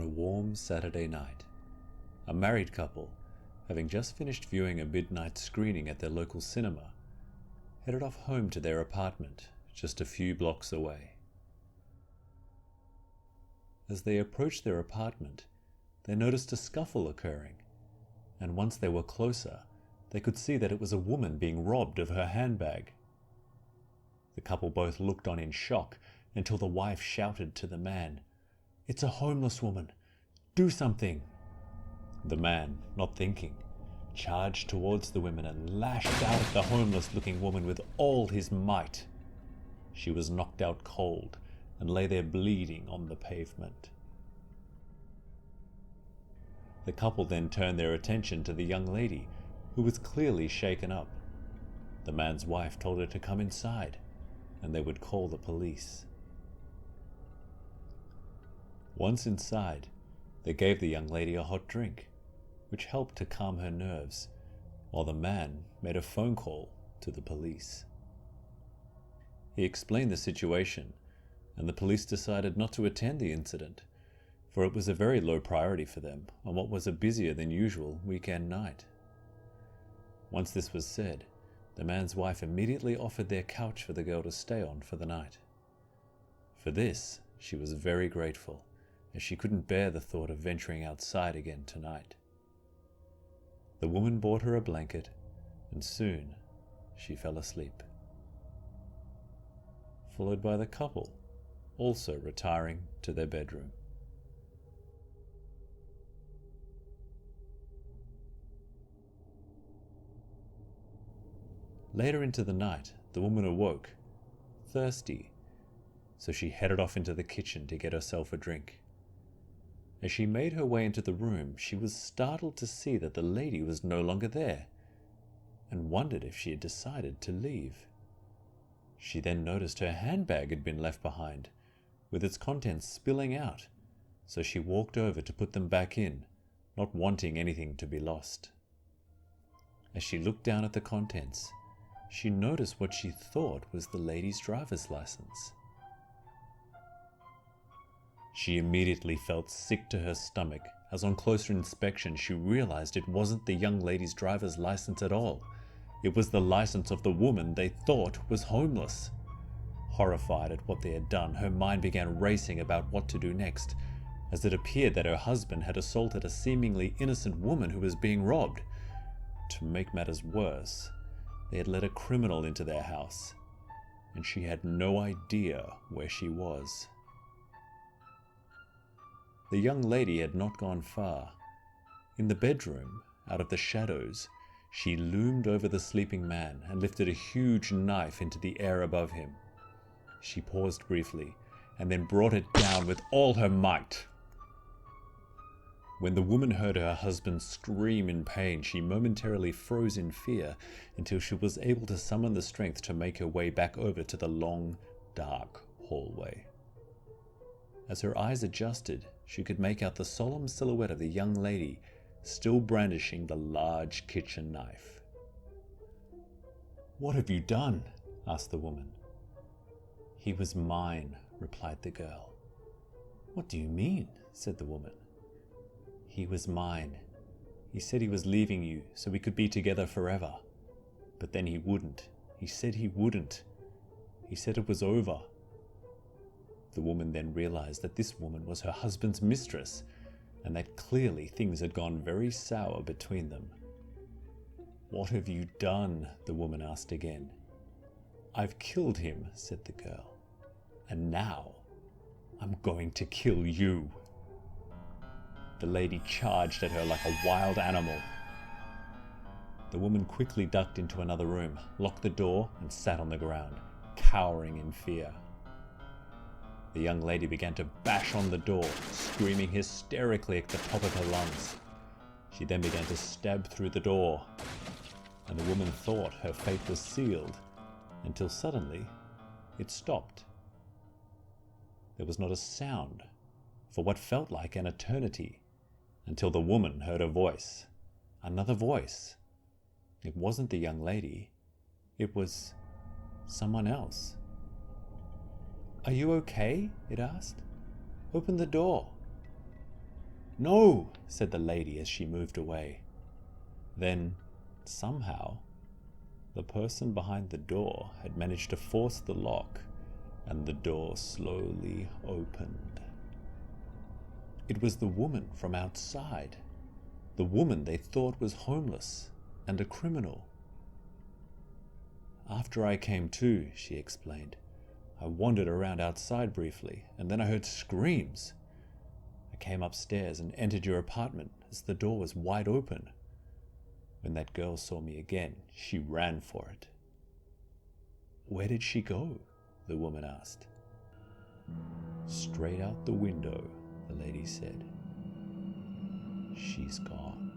on a warm Saturday night. A married couple, having just finished viewing a midnight screening at their local cinema, headed off home to their apartment just a few blocks away. As they approached their apartment, they noticed a scuffle occurring, and once they were closer, they could see that it was a woman being robbed of her handbag. The couple both looked on in shock until the wife shouted to the man, "It's a homeless woman! Do something!" The man, not thinking, charged towards the women and lashed out at the homeless-looking woman with all his might. She was knocked out cold and lay there bleeding on the pavement. The couple then turned their attention to the young lady, who was clearly shaken up. The man's wife told her to come inside, and they would call the police. Once inside, they gave the young lady a hot drink, which helped to calm her nerves, while the man made a phone call to the police. He explained the situation, and the police decided not to attend the incident, for it was a very low priority for them on what was a busier than usual weekend night. Once this was said, the man's wife immediately offered their couch for the girl to stay on for the night. For this, she was very grateful, as she couldn't bear the thought of venturing outside again tonight. The woman bought her a blanket, and soon she fell asleep, followed by the couple also retiring to their bedroom. Later into the night, the woman awoke, thirsty, so she headed off into the kitchen to get herself a drink. As she made her way into the room, she was startled to see that the lady was no longer there, and wondered if she had decided to leave. She then noticed her handbag had been left behind, with its contents spilling out, so she walked over to put them back in, not wanting anything to be lost. As she looked down at the contents, she noticed what she thought was the lady's driver's license. She immediately felt sick to her stomach, as on closer inspection she realized it wasn't the young lady's driver's license at all. It was the license of the woman they thought was homeless. Horrified at what they had done, her mind began racing about what to do next, as it appeared that her husband had assaulted a seemingly innocent woman who was being robbed. To make matters worse, they had let a criminal into their house, and she had no idea where she was. The young lady had not gone far. In the bedroom, out of the shadows, she loomed over the sleeping man and lifted a huge knife into the air above him. She paused briefly, and then brought it down with all her might. When the woman heard her husband scream in pain, she momentarily froze in fear until she was able to summon the strength to make her way back over to the long, dark hallway. As her eyes adjusted, she could make out the solemn silhouette of the young lady, still brandishing the large kitchen knife. "What have you done?" asked the woman. "He was mine," replied the girl. "What do you mean?" said the woman. "He was mine. He said he was leaving you so we could be together forever. But then he wouldn't. He said he wouldn't. He said it was over." The woman then realized that this woman was her husband's mistress, and that clearly things had gone very sour between them. "What have you done?" the woman asked again. "I've killed him," said the girl. "And now I'm going to kill you." The lady charged at her like a wild animal. The woman quickly ducked into another room, locked the door, and sat on the ground, cowering in fear. The young lady began to bash on the door, screaming hysterically at the top of her lungs. She then began to stab through the door, and the woman thought her fate was sealed, until suddenly it stopped. There was not a sound for what felt like an eternity, until the woman heard a voice. Another voice. It wasn't the young lady. It was someone else. "Are you okay?" it asked. "Open the door." "No," said the lady as she moved away. Then, somehow, the person behind the door had managed to force the lock, and the door slowly opened. It was the woman from outside, the woman they thought was homeless and a criminal. "After I came to," she explained, "I wandered around outside briefly, and then I heard screams. I came upstairs and entered your apartment as the door was wide open. When that girl saw me again, she ran for it." "Where did she go?" the woman asked. "Straight out the window," the lady said. "She's gone."